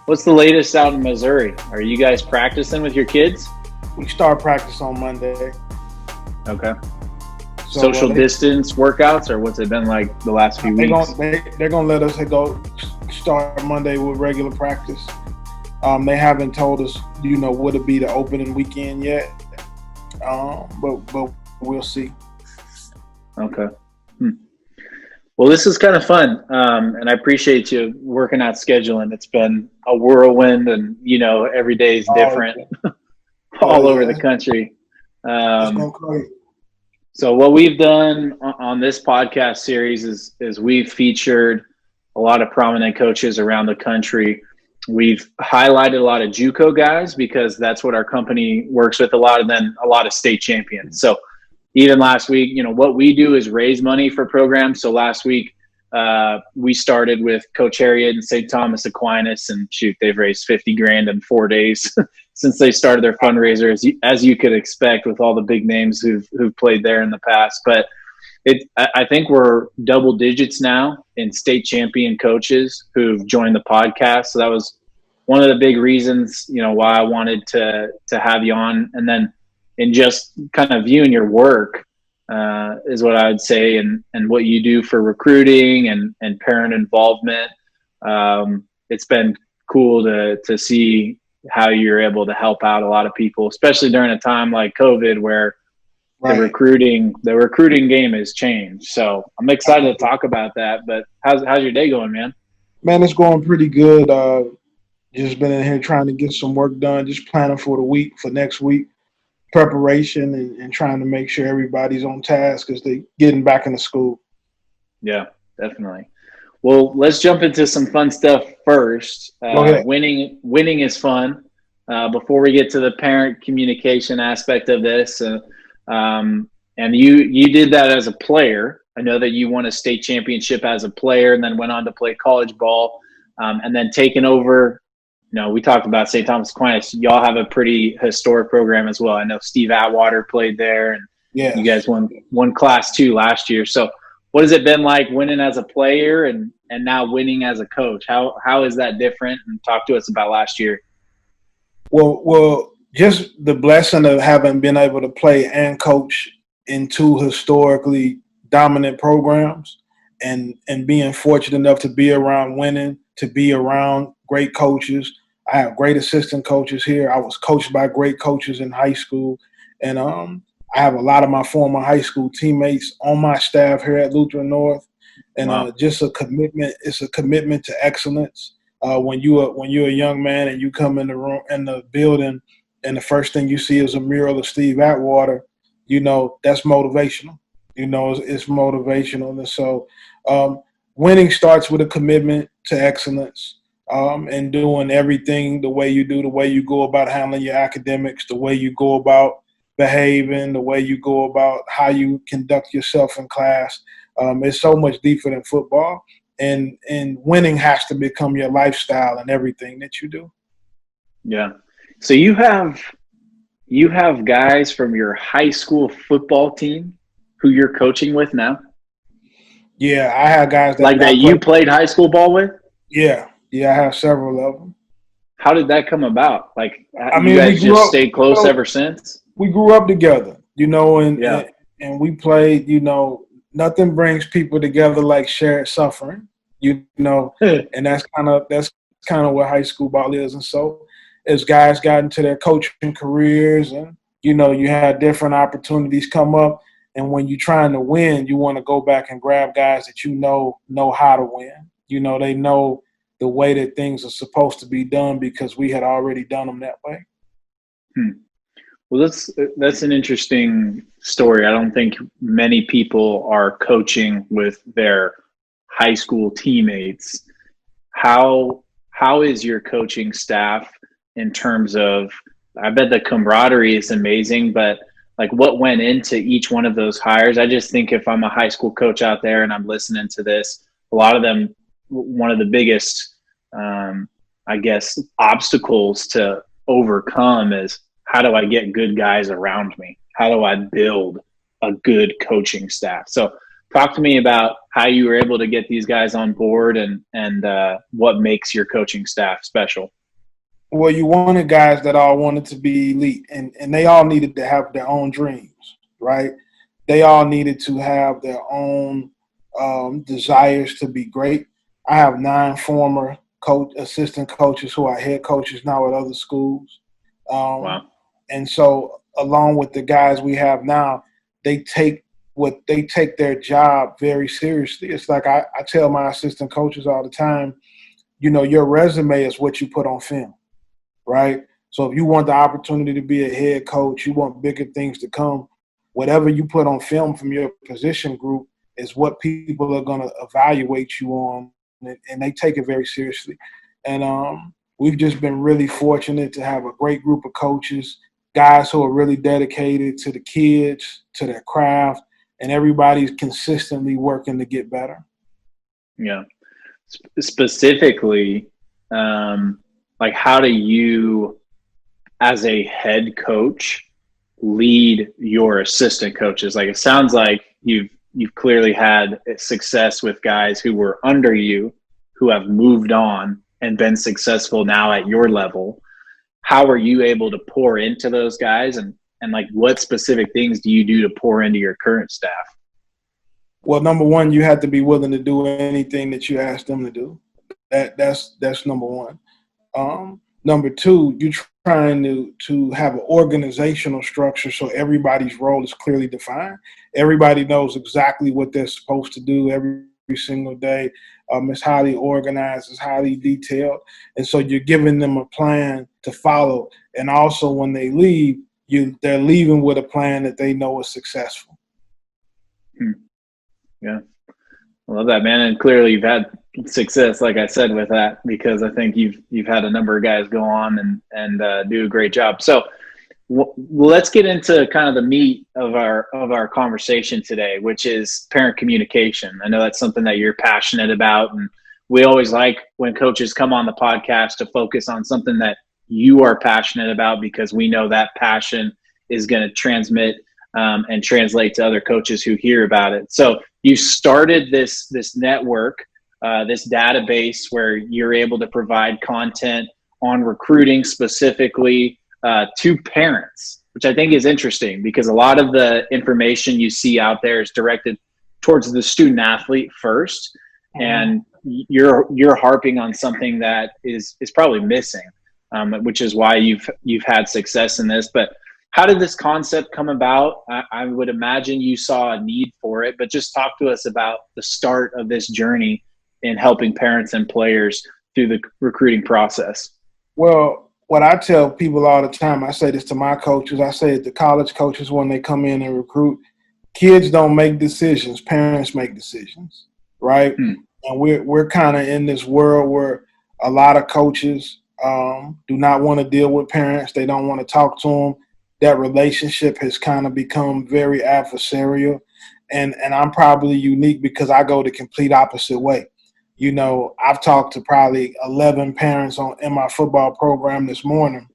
What's the latest out in Missouri? Are you guys practicing with your kids? We start practice on Monday. Okay. So Social distance workouts, or what's it been like the last few weeks? They're gonna let us go start Monday with regular practice. They haven't told us, would it be the opening weekend yet? But we'll see. Okay. Well, this is kind of fun, and I appreciate you working out scheduling. It's been a whirlwind, and every day is different all over the country. It's going crazy. So what we've done on this podcast series is we've featured a lot of prominent coaches around the country. We've highlighted a lot of JUCO guys because that's what our company works with a lot, and then a lot of state champions. So even last week, what we do is raise money for programs. So last week we started with Coach Harriet and St. Thomas Aquinas, and they've raised $50,000 in 4 days since they started their fundraiser, as you could expect with all the big names who've played there in the past. But I think we're double digits now in state champion coaches who've joined the podcast. So that was one of the big reasons, why I wanted to have you on. And then in just kind of viewing your work is what I would say, and what you do for recruiting and parent involvement. It's been cool to see how you're able to help out a lot of people, especially during a time like COVID where the recruiting game has changed. So I'm excited to talk about that. But how's your day going, man? Man, it's going pretty good. Just been in here trying to get some work done, just planning for next week, preparation and trying to make sure everybody's on task because they're getting back into school. Yeah, definitely. Well, let's jump into some fun stuff first. Winning is fun. Before we get to the parent communication aspect of this, and you did that as a player. I know that you won a state championship as a player and then went on to play college ball, and then taken over. We talked about St. Thomas Aquinas. Y'all have a pretty historic program as well. I know Steve Atwater played there, and you guys won Class 2 last year. So what has it been like winning as a player and now winning as a coach? How is that different? And talk to us about last year. Well, just the blessing of having been able to play and coach in two historically dominant programs and being fortunate enough to be around winning, to be around great coaches. I have great assistant coaches here. I was coached by great coaches in high school. And I have a lot of my former high school teammates on my staff here at Lutheran North. And just a commitment. It's a commitment to excellence. When you're a young man and you come in the building, and the first thing you see is a mural of Steve Atwater, that's motivational. It's motivational. And so winning starts with a commitment to excellence, and doing everything the way you do, the way you go about handling your academics, the way you go about behaving, the way you go about how you conduct yourself in class. It's so much deeper than football. And winning has to become your lifestyle in everything that you do. Yeah. So you have guys from your high school football team who you're coaching with now? Yeah, I have guys that you played high school ball with? Yeah, I have several of them. How did that come about? You guys just stayed close ever since? We grew up together, and we played, nothing brings people together like shared suffering, and that's kind of what high school ball is. And so as guys got into their coaching careers and, you had different opportunities come up. And when you're trying to win, you want to go back and grab guys that know how to win. They know the way that things are supposed to be done because we had already done them that way. Well, that's an interesting story. I don't think many people are coaching with their high school teammates. How is your coaching staff in terms of, I bet the camaraderie is amazing, but what went into each one of those hires? I just think if I'm a high school coach out there and I'm listening to this, a lot of them, one of the biggest, obstacles to overcome is, how do I get good guys around me? How do I build a good coaching staff? So talk to me about how you were able to get these guys on board and what makes your coaching staff special. Well, you wanted guys that all wanted to be elite, and they all needed to have their own dreams, right? They all needed to have their own desires to be great. I have 9 former assistant coaches who are head coaches now at other schools. Wow. And so along with the guys we have now, they take their job very seriously. It's like I tell my assistant coaches all the time, your resume is what you put on film, right? So if you want the opportunity to be a head coach, you want bigger things to come, whatever you put on film from your position group is what people are going to evaluate you on, and they take it very seriously. And we've just been really fortunate to have a great group of coaches, guys who are really dedicated to the kids, to their craft, and everybody's consistently working to get better. Yeah. Specifically, like how do you, as a head coach, lead your assistant coaches? Like it sounds like you've clearly had success with guys who were under you, who have moved on and been successful now at your level. How are you able to pour into those guys, and like what specific things do you do to pour into your current staff? Well, number one, you have to be willing to do anything that you ask them to do. That's number one. Number two, you're trying to have an organizational structure so everybody's role is clearly defined. Everybody knows exactly what they're supposed to do every single day. It's highly organized, it's highly detailed. And so you're giving them a plan to follow. And also when they leave, they're leaving with a plan that they know is successful. Yeah. I love that, man. And clearly you've had success, like I said, with that, because I think you've had a number of guys go on and do a great job. So let's get into kind of the meat of our conversation today, which is parent communication. I know that's something that you're passionate about, and we always like when coaches come on the podcast to focus on something that you are passionate about, because we know that passion is going to transmit and translate to other coaches who hear about it. So you started this network, this database where you're able to provide content on recruiting specifically to parents, which I think is interesting because a lot of the information you see out there is directed towards the student athlete first. And you're harping on something that is probably missing, which is why you've had success in this. But how did this concept come about? I would imagine you saw a need for it, but just talk to us about the start of this journey in helping parents and players through the recruiting process. Well, what I tell people all the time, I say this to my coaches, I say it to college coaches when they come in and recruit, kids don't make decisions, parents make decisions, right? And we're kind of in this world where a lot of coaches do not want to deal with parents. They don't want to talk to them. That relationship has kind of become very adversarial. And I'm probably unique because I go the complete opposite way. I've talked to probably 11 parents in my football program this morning.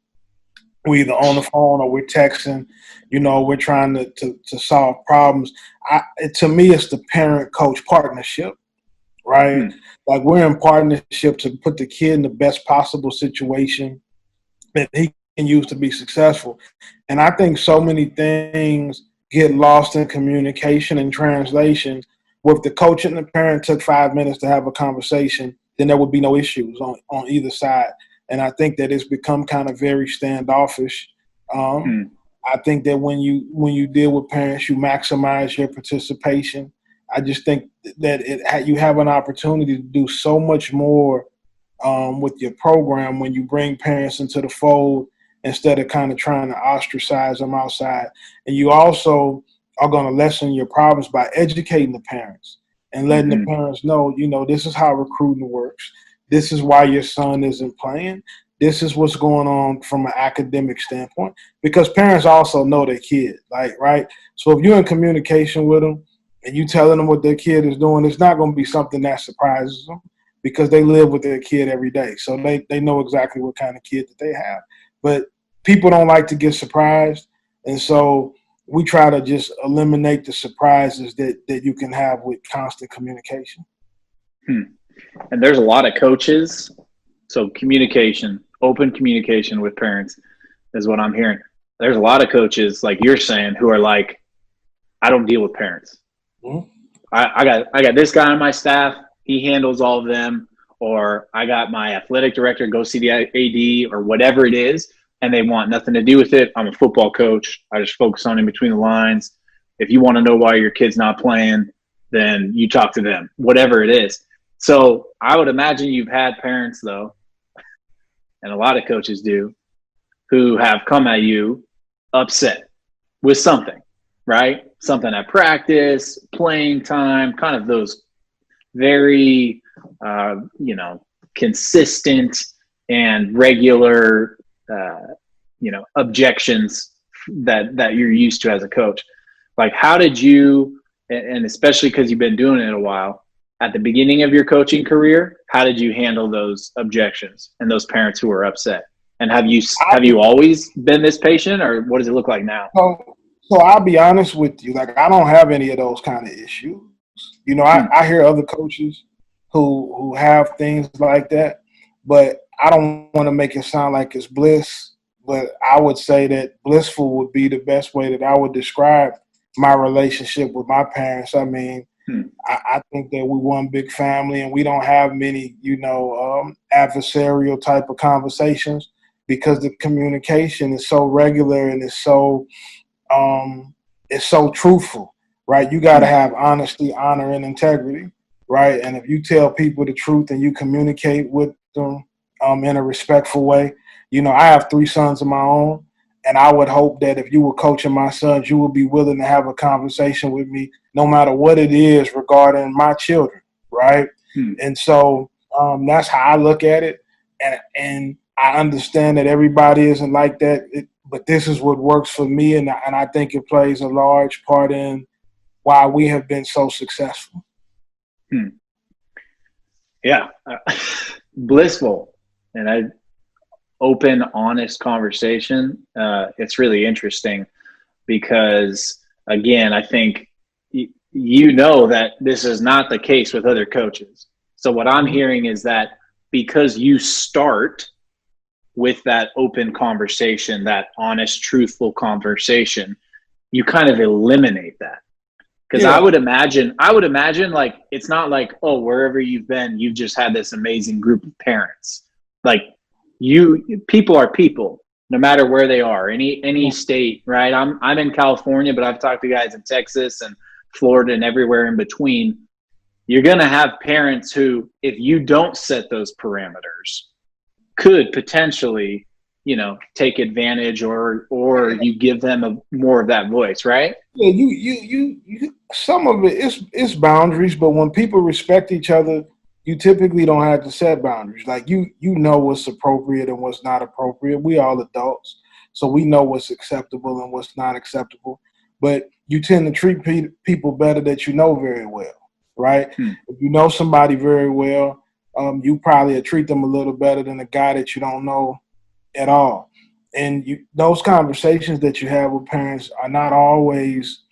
We're either on the phone or we're texting. We're trying to solve problems. To me, it's the parent-coach partnership, right? Like we're in partnership to put the kid in the best possible situation that he can use to be successful. And I think so many things get lost in communication and translation. If the coach and the parent took 5 minutes to have a conversation, then there would be no issues on either side. And I think that it's become kind of very standoffish. I think that when you deal with parents, you maximize your participation. I just think that you have an opportunity to do so much more with your program when you bring parents into the fold instead of kind of trying to ostracize them outside. And you also are going to lessen your problems by educating the parents and letting the parents know, this is how recruiting works. This is why your son isn't playing. This is what's going on from an academic standpoint, because parents also know their kid, right? So if you're in communication with them and you telling them what their kid is doing, it's not going to be something that surprises them because they live with their kid every day. So they know exactly what kind of kid that they have. But people don't like to get surprised. And so we try to just eliminate the surprises that you can have with constant communication. And there's a lot of coaches. So communication, open communication with parents is what I'm hearing. There's a lot of coaches, like you're saying, who are like, I don't deal with parents. Mm-hmm. I got this guy on my staff. He handles all of them. Or I got my athletic director, go see the AD or whatever it is, and they want nothing to do with it. I'm a football coach. I just focus on in between the lines. If you want to know why your kid's not playing, then you talk to them, whatever it is. So I would imagine you've had parents, though, and a lot of coaches do, who have come at you upset with something, right? Something at practice, playing time, kind of those very, consistent and regular, objections that you're used to as a coach. Like, how did you, and especially because you've been doing it a while, at the beginning of your coaching career, how did you handle those objections and those parents who were upset? And have you always been this patient, or what does it look like now? So I'll be honest with you. Like, I don't have any of those kind of issues. I hear other coaches who have things like that, but I don't want to make it sound like it's bliss. But I would say that blissful would be the best way that I would describe my relationship with my parents. I mean, I think that we're one big family, and we don't have many, adversarial type of conversations, because the communication is so regular and it's so truthful, right? You got to have honesty, honor, and integrity, right? And if you tell people the truth and you communicate with them in a respectful way, I have 3 sons of my own, and I would hope that if you were coaching my sons, you would be willing to have a conversation with me, no matter what it is regarding my children, right? And so that's how I look at it, and I understand that everybody isn't like that, but this is what works for me, and I think it plays a large part in why we have been so successful. Yeah, blissful, and open, honest conversation. It's really interesting because, again, I think that this is not the case with other coaches. So what I'm hearing is that because you start with that open conversation, that honest, truthful conversation, you kind of eliminate that. Because I would imagine like, it's not like, oh, wherever you've been, you've just had this amazing group of parents. Like, people are people, no matter where they are, any state, right? I'm in California, but I've talked to guys in Texas and Florida and everywhere in between. You're going to have parents who, if you don't set those parameters, could potentially, take advantage, or you give them more of that voice, right? Yeah, you some of it is boundaries, but when people respect each other, you typically don't have to set boundaries. Like, you know what's appropriate and what's not appropriate. We all adults, so we know what's acceptable and what's not acceptable. But you tend to treat people better that you know very well, right? If you know somebody very well, you probably treat them a little better than a guy that you don't know at all. And those conversations that you have with parents are not always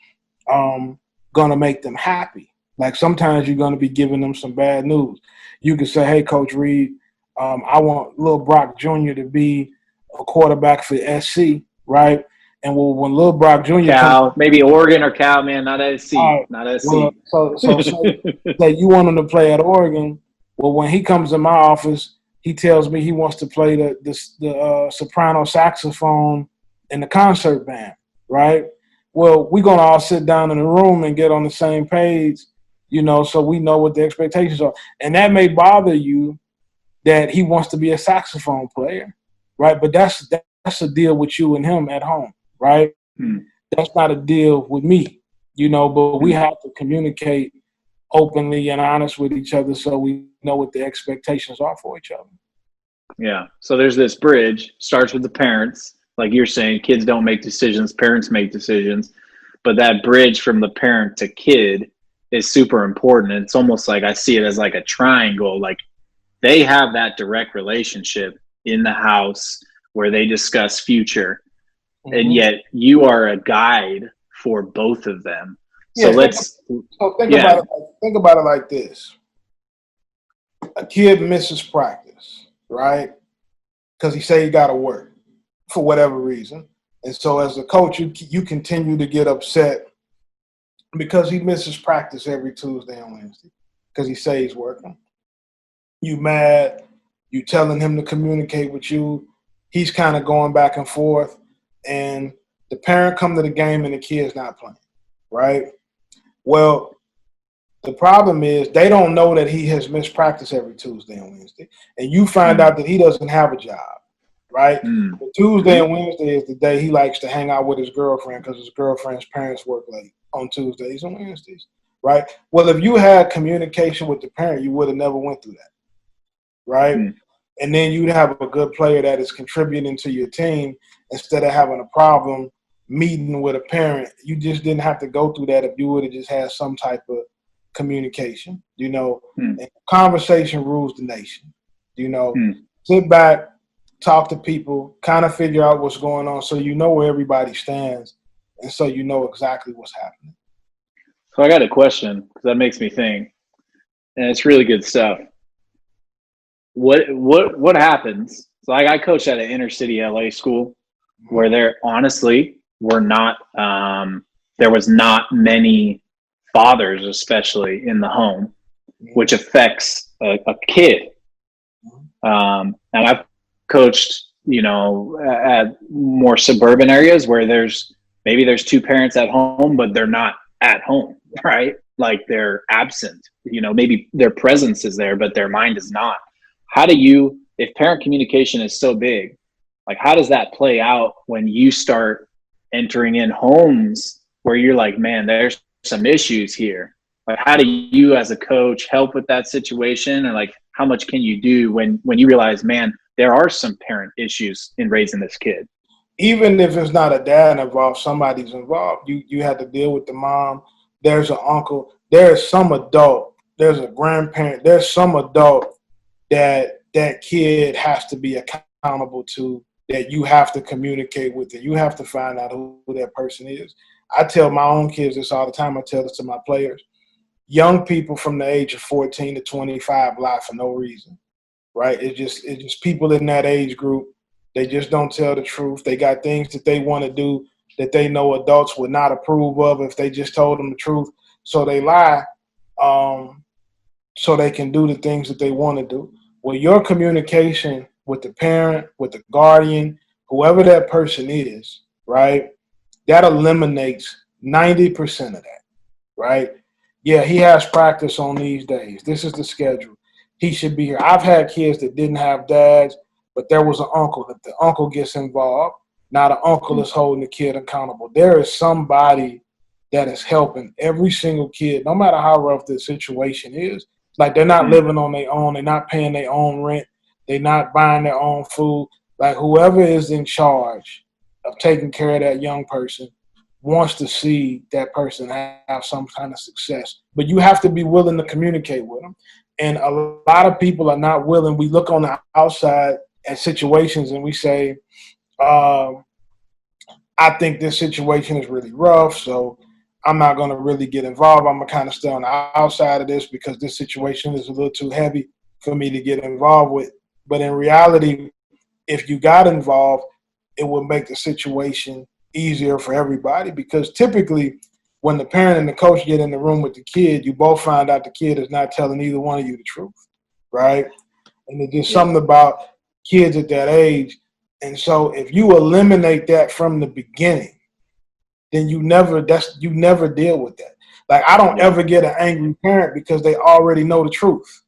going to make them happy. Like, sometimes you're going to be giving them some bad news. You can say, hey, Coach Reed, I want Lil Brock Jr. to be a quarterback for SC, right? And when Lil Brock Jr. Cal, maybe Oregon or Cal, man, not SC, not SC. Well, so say you want him to play at Oregon. Well, when he comes to my office, he tells me he wants to play the soprano saxophone in the concert band, right? Well, we're going to all sit down in the room and get on the same page, so we know what the expectations are. And that may bother you that he wants to be a saxophone player, right? But that's a deal with you and him at home, right? That's not a deal with me, but we have to communicate openly and honest with each other so we know what the expectations are for each other. Yeah. So there's this bridge, starts with the parents. Like you're saying, kids don't make decisions, parents make decisions. But that bridge from the parent to kid is super important. It's almost like I see it as like a triangle. Like, they have that direct relationship in the house where they discuss future. And yet you are a guide for both of them. Yeah, So think about it like this. A kid misses practice, right? Because he say he got to work for whatever reason. And so as a coach, you continue to get upset because he misses practice every Tuesday and Wednesday because he say he's working. You mad, you telling him to communicate with you. He's kind of going back and forth, and the parent come to the game and the kid's not playing, right? Well, the problem is they don't know that he has missed practice every Tuesday and Wednesday, and you find out that he doesn't have a job, right? But Tuesday and Wednesday is the day he likes to hang out with his girlfriend because his girlfriend's parents work late on Tuesdays and Wednesdays, right? Well, if you had communication with the parent, you would have never went through that, right? And then you'd have a good player that is contributing to your team instead of having a problem meeting with a parent. You just didn't have to go through that if you would have just had some type of communication, and conversation rules the nation. Sit back, talk to people, kind of figure out what's going on so you know where everybody stands and so you know exactly what's happening. So I got a question because that makes me think, and it's really good stuff. What happens? So I coached at an inner city LA school where there honestly were not there was not many fathers, especially in the home, which affects a kid. And I've coached, at more suburban areas where there's two parents at home, but they're not at home, right? Like they're absent, maybe their presence is there, but their mind is not. How do you, if parent communication is so big, like how does that play out when you start entering in homes where you're like, man, there's some issues here? Like, how do you as a coach help with that situation? And like, how much can you do when you realize, man, there are some parent issues in raising this kid? Even if it's not a dad involved, somebody's involved. You have to deal with the mom. There's an uncle. There's some adult. There's a grandparent. There's some adult that kid has to be accountable to, that you have to communicate with, and you have to find out who that person is. I tell my own kids this all the time. I tell this to my players. Young people from the age of 14 to 25 lie for no reason, right? It's just people in that age group. They just don't tell the truth. They got things that they want to do that they know adults would not approve of if they just told them the truth. So they lie so they can do the things that they want to do. Well, your communication with the parent, with the guardian, whoever that person is, right, that eliminates 90% of that, right? Yeah, he has practice on these days. This is the schedule. He should be here. I've had kids that didn't have dads, but there was an uncle. If the uncle gets involved, now the uncle is holding the kid accountable. There is somebody that is helping every single kid, no matter how rough the situation is. Like they're not living on their own. They're not paying their own rent. They're not buying their own food. Like whoever is in charge of taking care of that young person wants to see that person have some kind of success. But you have to be willing to communicate with them. And a lot of people are not willing. We look on the outside at situations and we say, I think this situation is really rough, so I'm not going to really get involved. I'm going to kind of stay on the outside of this because this situation is a little too heavy for me to get involved with. But in reality, if you got involved, it would make the situation easier for everybody, because typically when the parent and the coach get in the room with the kid, you both find out the kid is not telling either one of you the truth, right? And there's just something about kids at that age. And so if you eliminate that from the beginning, then you never deal with that. Like I don't ever get an angry parent because they already know the truth,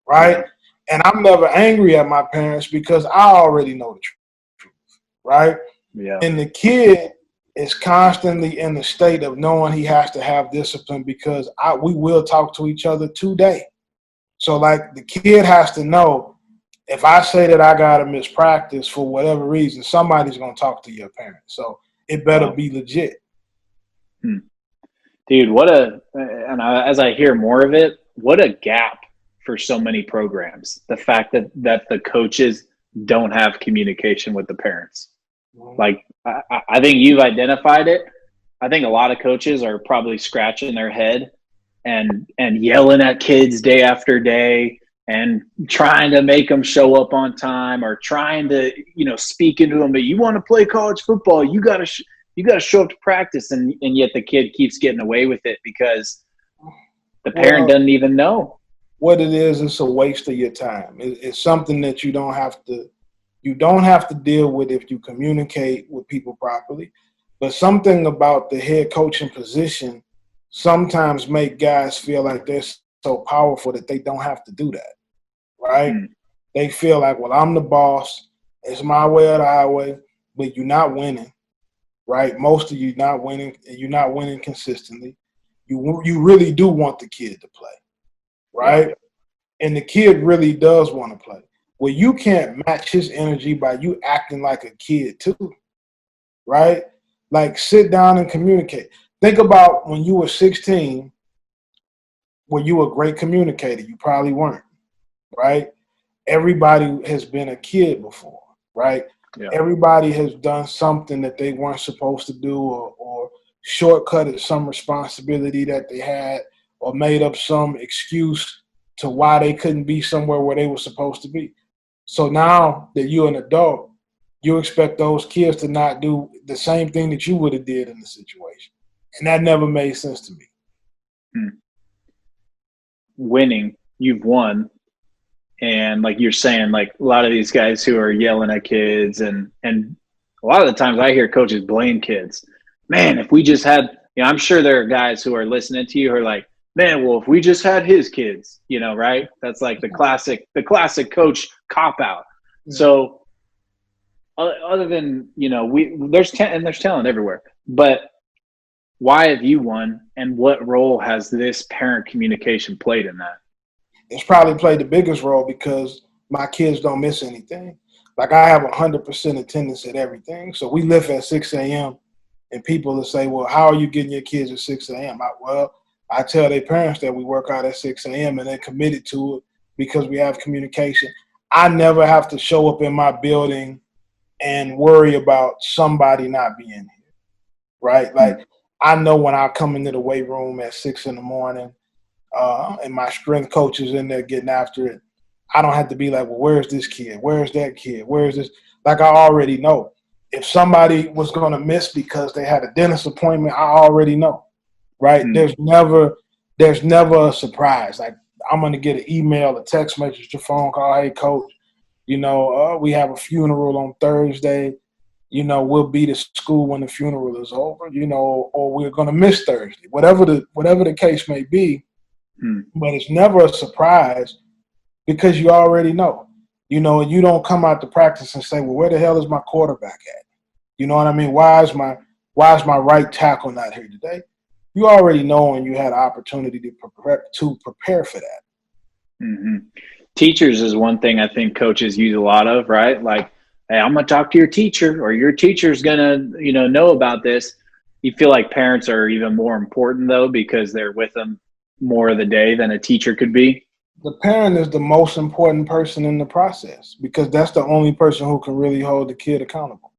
right? Yeah. And I'm never angry at my parents because I already know the truth, right? Yeah. And the kid is constantly in the state of knowing he has to have discipline because we will talk to each other today. So like the kid has to know, if I say that I got to miss practice for whatever reason, somebody's going to talk to your parent. So it better be legit. Dude, as I hear more of it, what a gap for so many programs. The fact that the coaches don't have communication with the parents. Like, I think you've identified it. I think a lot of coaches are probably scratching their head and yelling at kids day after day and trying to make them show up on time, or trying to, speak into them. But you want to play college football, you got to show up to practice, and yet the kid keeps getting away with it because the parent doesn't even know. What it is, it's a waste of your time. It's something that you don't have to deal with if you communicate with people properly. But something about the head coaching position sometimes make guys feel like they're so powerful that they don't have to do that, right? They feel like, well, I'm the boss. It's my way or the highway, but you're not winning, right? Most of you not winning, and you're not winning consistently. You really do want the kid to play, right? Yeah. And the kid really does want to play. Well, you can't match his energy by you acting like a kid too, right? Like, sit down and communicate. Think about when you were 16, were you a great communicator? You probably weren't, right? Everybody has been a kid before, right? Yeah. Everybody has done something that they weren't supposed to do, or shortcutted some responsibility that they had, or made up some excuse to why they couldn't be somewhere where they were supposed to be. So now that you're an adult, you expect those kids to not do the same thing that you would have did in the situation. And that never made sense to me. Winning, you've won. And like you're saying, like a lot of these guys who are yelling at kids, and a lot of the times I hear coaches blame kids. Man, if we just had, I'm sure there are guys who are listening to you who are like, man, well, if we just had his kids, right? That's like the classic coach cop out. Yeah. So other than, there's talent everywhere, but why have you won, and what role has this parent communication played in that? It's probably played the biggest role because my kids don't miss anything. Like, I have 100% attendance at everything. So we lift at 6 a.m. and people will say, well, how are you getting your kids at 6 a.m.? I tell their parents that we work out at 6 a.m. and they're committed to it because we have communication. I never have to show up in my building and worry about somebody not being here, right? Like, I know when I come into the weight room at 6 in the morning, and my strength coach is in there getting after it, I don't have to be like, well, where's this kid? Where's that kid? Where's this? Like, I already know. If somebody was going to miss because they had a dentist appointment, I already know, right? There's never a surprise. Like, I'm going to get an email, a text message, a phone call. Hey, coach, we have a funeral on Thursday. We'll be to school when the funeral is over, or we're going to miss Thursday, whatever the case may be. But it's never a surprise because you already know, and you don't come out to practice and say, well, where the hell is my quarterback at? You know what I mean? Why is my right tackle not here today? You already know, and you had an opportunity to prepare for that. Mm-hmm. Teachers is one thing I think coaches use a lot of, right? Like, hey, I'm going to talk to your teacher, or your teacher's going to, know about this. You feel like parents are even more important, though, because they're with them more of the day than a teacher could be? The parent is the most important person in the process because that's the only person who can really hold the kid accountable,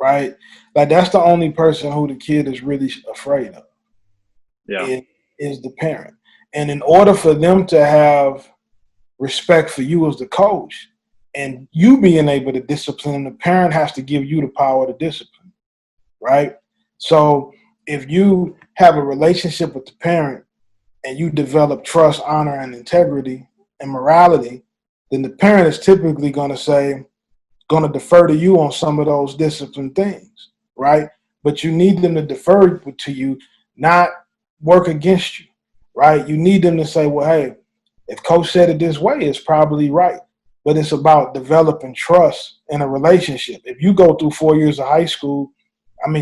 right? Like, that's the only person who the kid is really afraid of. Yeah, is the parent. And in order for them to have respect for you as the coach and you being able to discipline, the parent has to give you the power to discipline, right? So if you have a relationship with the parent and you develop trust, honor, and integrity and morality, then the parent is typically going to defer to you on some of those discipline things, right? But you need them to defer to you, not work against you, right? You need them to say, well, hey, if coach said it this way, it's probably right. But it's about developing trust in a relationship. If you go through 4 years of high school,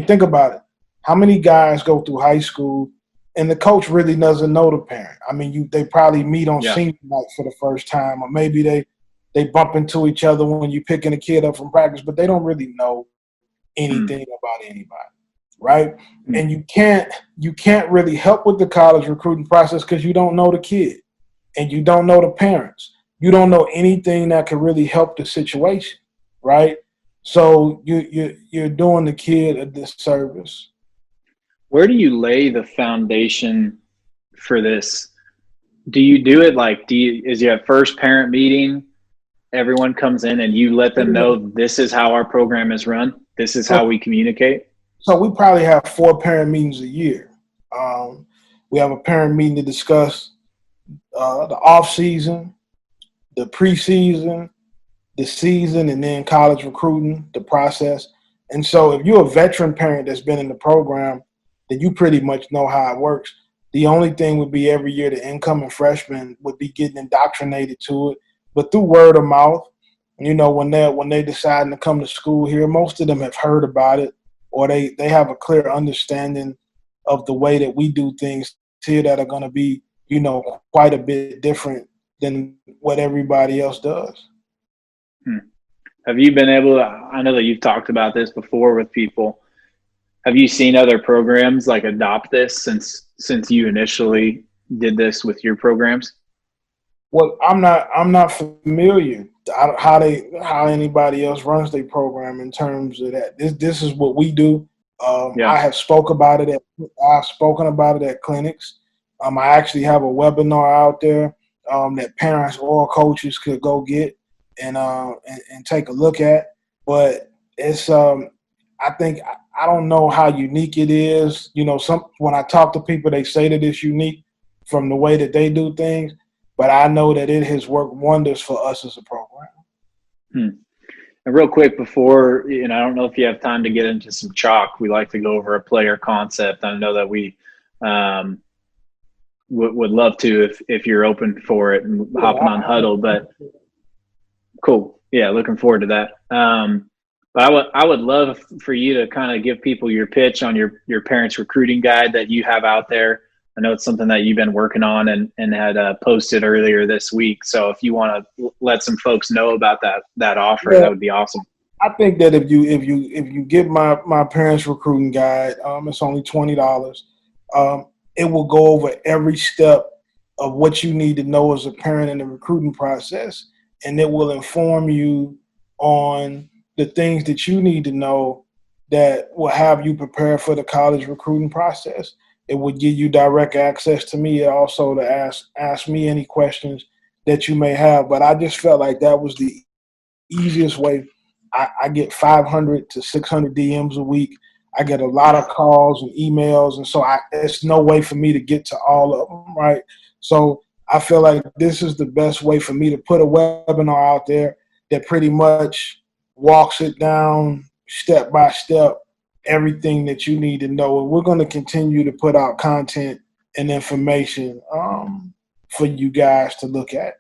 think about it. How many guys go through high school and the coach really doesn't know the parent? They probably meet on senior night for the first time, or maybe they bump into each other when you're picking a kid up from practice, but they don't really know anything about anybody, right? And you can't really help with the college recruiting process because you don't know the kid and you don't know the parents. You don't know anything that can really help the situation, right? So you're doing the kid a disservice Where do you lay the foundation for this? Do you do it like, is you have first parent meeting, everyone comes in and you let them know this is how our program is run, this is how we communicate? So we probably have 4 parent meetings a year. We have a parent meeting to discuss the off season, the preseason, the season, and then college recruiting, the process. And so if you're a veteran parent that's been in the program, then you pretty much know how it works. The only thing would be every year the incoming freshmen would be getting indoctrinated to it. But through word of mouth, you know, when they decide to come to school here, most of them have heard about it, or they have a clear understanding of the way that we do things here that are going to be, you know, quite a bit different than what everybody else does. Have you been able to, I know that you've talked about this before with people, have you seen other programs like adopt this since you initially did this with your programs? Well, I'm not familiar how anybody else runs their program in terms of that. This is what we do. Yeah. I've spoken about it at clinics. I actually have a webinar out there that parents or coaches could go get and take a look at. But it's I think I don't know how unique it is. You know, when I talk to people, they say that it's unique from the way that they do things. But I know that it has worked wonders for us as a program. And real quick before, I don't know if you have time to get into some chalk. We like to go over a player concept. I know that we would love to if you're open for it and hopping on Huddle. But cool, yeah, looking forward to that. But I would love for you to kind of give people your pitch on your parents' recruiting guide that you have out there. I know it's something that you've been working on and had posted earlier this week. So if you want to let some folks know about that offer, that would be awesome. I think that if you get my parents' recruiting guide, it's only $20. It will go over every step of what you need to know as a parent in the recruiting process, and it will inform you on the things that you need to know that will have you prepare for the college recruiting process. It would give you direct access to me, also to ask me any questions that you may have. But I just felt like that was the easiest way. I get 500 to 600 DMs a week. I get a lot of calls and emails, and so there's no way for me to get to all of them, right? So I feel like this is the best way for me to put a webinar out there that pretty much walks it down step by step, everything that you need to know. And we're going to continue to put out content and information for you guys to look at.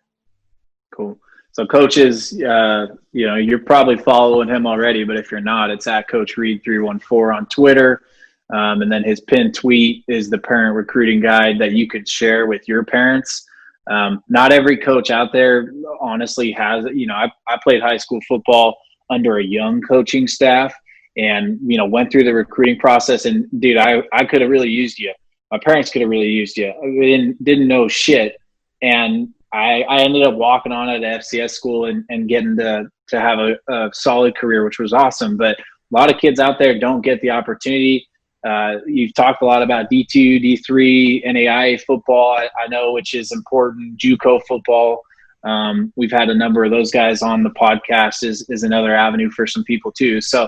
Cool. So coaches, you're probably following him already, but if you're not, it's at Coach Reed 314 on Twitter. And then his pinned tweet is the parent recruiting guide that you could share with your parents. Not every coach out there honestly has, I played high school football under a young coaching staff and, went through the recruiting process. And dude, I could have really used you. My parents could have really used you. We didn't know shit. And I ended up walking on at FCS school and getting to have a solid career, which was awesome. But a lot of kids out there don't get the opportunity. You've talked a lot about D2, D3, NAIA football, I know, which is important. JUCO football. We've had a number of those guys on the podcast is another avenue for some people too. So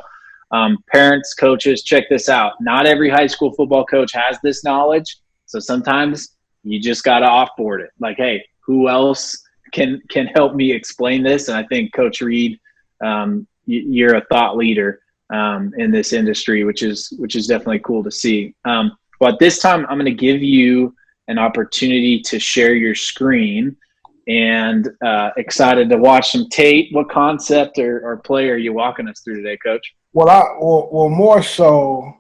parents, coaches, check this out. Not every high school football coach has this knowledge. So sometimes you just got to offboard it. Like, hey, who else can help me explain this? And I think Coach Reed, you're a thought leader in this industry, which is definitely cool to see. But this time I'm going to give you an opportunity to share your screen, and excited to watch some tape. What concept or play are you walking us through today, Coach? Well, more so.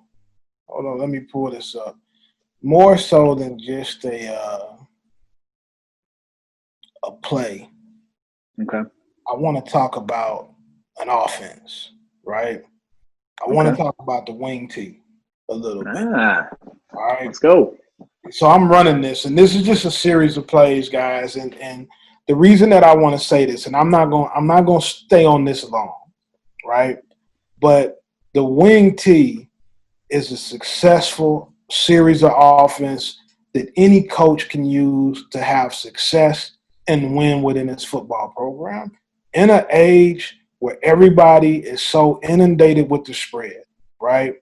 Hold on, let me pull this up. More so than just a play. Okay. I want to talk about an offense, right? I want to talk about the wing tee a little bit. All right. Let's go. So I'm running this, and this is just a series of plays, guys. And the reason that I want to say this, and I'm not going to stay on this long, right? But the wing tee is a successful series of offense that any coach can use to have success and win within his football program. In an age where everybody is so inundated with the spread, right?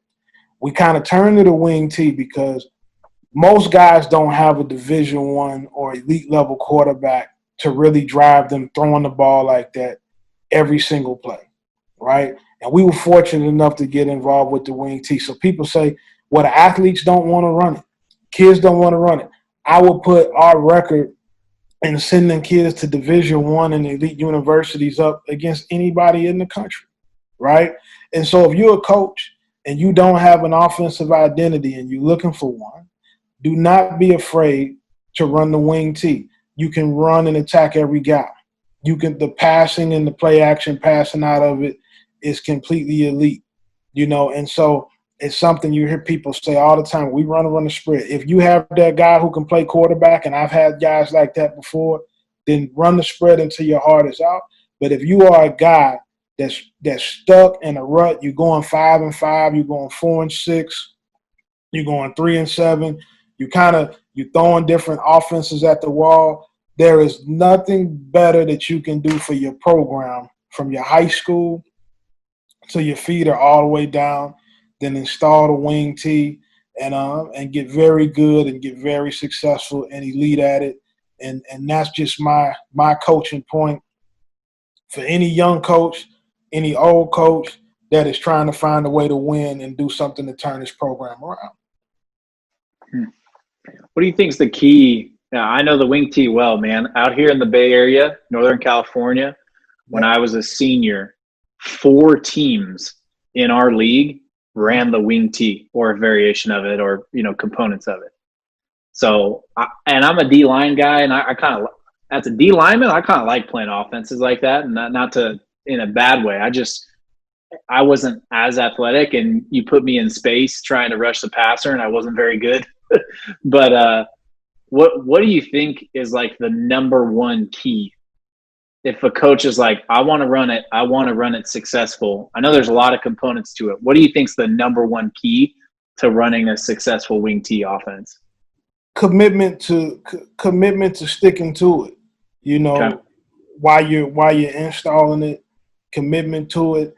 We kind of turn to the wing T because most guys don't have a Division I or elite level quarterback to really drive them throwing the ball like that every single play, right? And we were fortunate enough to get involved with the wing T. So people say, well, the athletes don't want to run it. Kids don't want to run it. I would put our record in sending kids to Division I and elite universities up against anybody in the country, right? And so if you're a coach and you don't have an offensive identity and you're looking for one, do not be afraid to run the wing T. You can run and attack every guy. The passing and the play action passing out of it is completely elite, and so it's something you hear people say all the time. We run the spread. If you have that guy who can play quarterback, and I've had guys like that before, then run the spread until your heart is out. But if you are a guy that's stuck in a rut, you're going 5-5, you're going 4-6, you're going 3-7, you're throwing different offenses at the wall. There is nothing better that you can do for your program from your high school to your feet are all the way down than install the wing T and get very good and get very successful and elite at it. And that's just my coaching point for any young coach, any old coach that is trying to find a way to win and do something to turn this program around. What do you think is the key? Now, I know the wing T well, man. Out here in the Bay Area, Northern California, when I was a senior, 4 teams in our league ran the wing T or a variation of it or, components of it. So, and I'm a D-line guy, and I kind of, as a D-lineman, I kind of like playing offenses like that, and not to in a bad way. I wasn't as athletic, and you put me in space trying to rush the passer, and I wasn't very good. But what do you think is like the number one key? If a coach is like, I want to run it successful. I know there's a lot of components to it. What do you think is the number one key to running a successful wing T offense? Commitment to sticking to it. Okay. While you're installing it, commitment to it.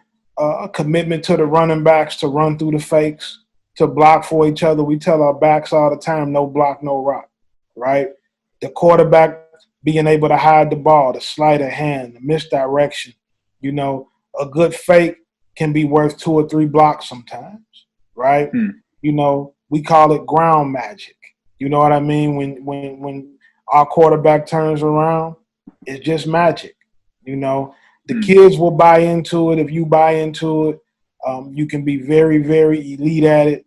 Commitment to the running backs to run through the fakes, to block for each other. We tell our backs all the time, no block, no rock, right? The quarterback being able to hide the ball, the sleight of hand, the misdirection. A good fake can be worth 2 or 3 blocks sometimes, right? We call it ground magic. You know what I mean? When our quarterback turns around, it's just magic. The kids will buy into it. If you buy into it, you can be very, very elite at it.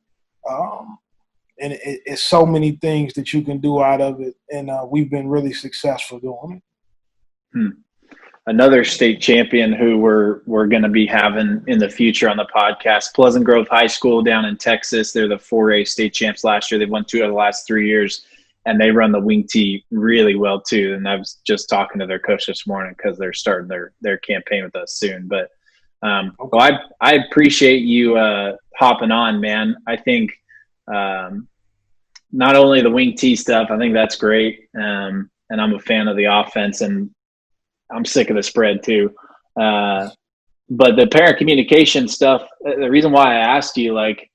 And it's so many things that you can do out of it. And we've been really successful doing it. Another state champion who we're going to be having in the future on the podcast, Pleasant Grove High School down in Texas. They're the 4A state champs last year. They've won 2 out of the last 3 years, and they run the wing T really well too. And I was just talking to their coach this morning because they're starting their campaign with us soon. But well, I appreciate you hopping on, man. I think not only the wing T stuff, I think that's great. And I'm a fan of the offense, and I'm sick of the spread too. But the parent communication stuff, the reason why I asked you, like,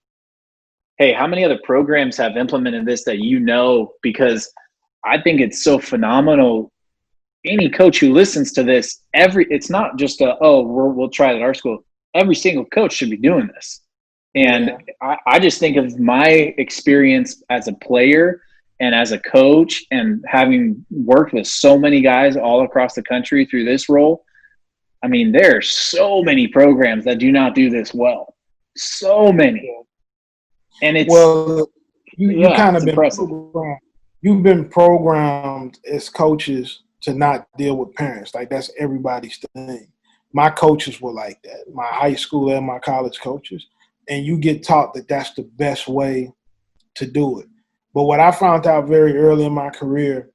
hey, how many other programs have implemented this that because I think it's so phenomenal. Any coach who listens to this, it's not just we'll try it at our school. Every single coach should be doing this. And I just think of my experience as a player and as a coach and having worked with so many guys all across the country through this role. I mean, there are so many programs that do not do this well. So many. And it's you kind of been programmed. You've been programmed as coaches to not deal with parents. Like, that's everybody's thing. My coaches were like that, my high school and my college coaches. And you get taught that that's the best way to do it. But what I found out very early in my career,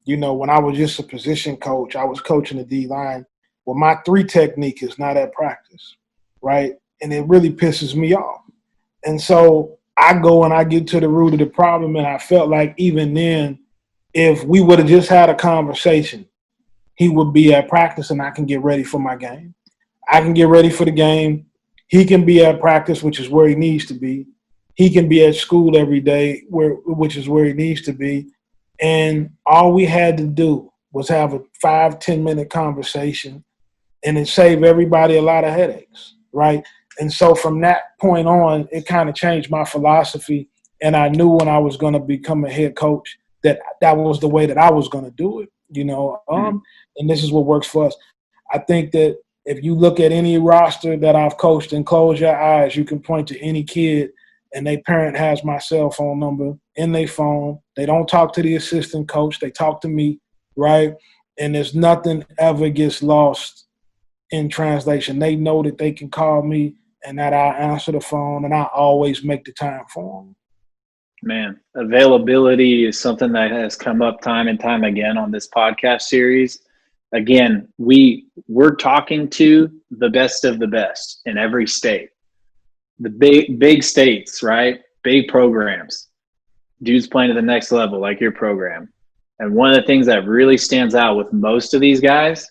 when I was just a position coach, I was coaching the D-line. Well, my 3 technique is not at practice, right? And it really pisses me off. And so I go and I get to the root of the problem, and I felt like even then, if we would have just had a conversation, he would be at practice and I can get ready for my game. I can get ready for the game. He can be at practice, which is where he needs to be. He can be at school every day, which is where he needs to be. And all we had to do was have a 5-10 minute conversation, and it saved everybody a lot of headaches, right? And so from that point on, it kind of changed my philosophy. And I knew when I was going to become a head coach that that was the way that I was going to do it, and this is what works for us. I think that if you look at any roster that I've coached and close your eyes, you can point to any kid and their parent has my cell phone number in their phone. They don't talk to the assistant coach. They talk to me, right? And there's nothing ever gets lost in translation. They know that they can call me and that I answer the phone, and I always make the time for them. Man, availability is something that has come up time and time again on this podcast series. Again, we're talking to the best of the best in every state. The big states, right? Big programs. Dudes playing to the next level like your program. And one of the things that really stands out with most of these guys,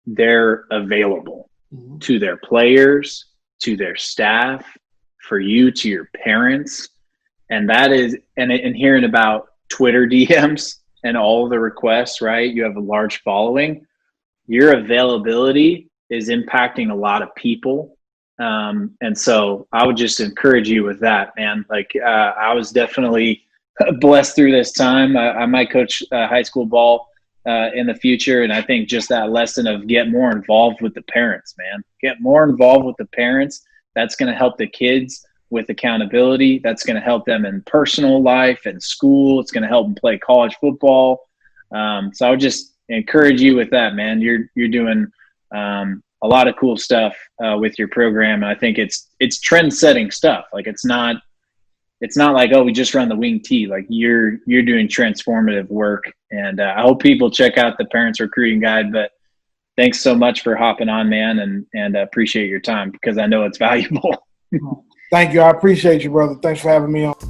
they're available to their players, to their staff, for you, to your parents. And that is, and hearing about Twitter DMs and all the requests, right? You have a large following. Your availability is impacting a lot of people. And so I would just encourage you with that, man. Like, I was definitely blessed through this time. I might coach high school ball in the future. And I think just that lesson of get more involved with the parents, man. Get more involved with the parents. That's going to help the kids with accountability. That's going to help them in personal life and school. It's going to help them play college football. So I would just encourage you with that, man. You're doing a lot of cool stuff with your program. And I think it's trend setting stuff. Like it's not like, oh, we just run the wing tee. Like you're doing transformative work. And I hope people check out the Parents Recruiting Guide. But thanks so much for hopping on, man, and appreciate your time because I know it's valuable. Thank you. I appreciate you, brother. Thanks for having me on.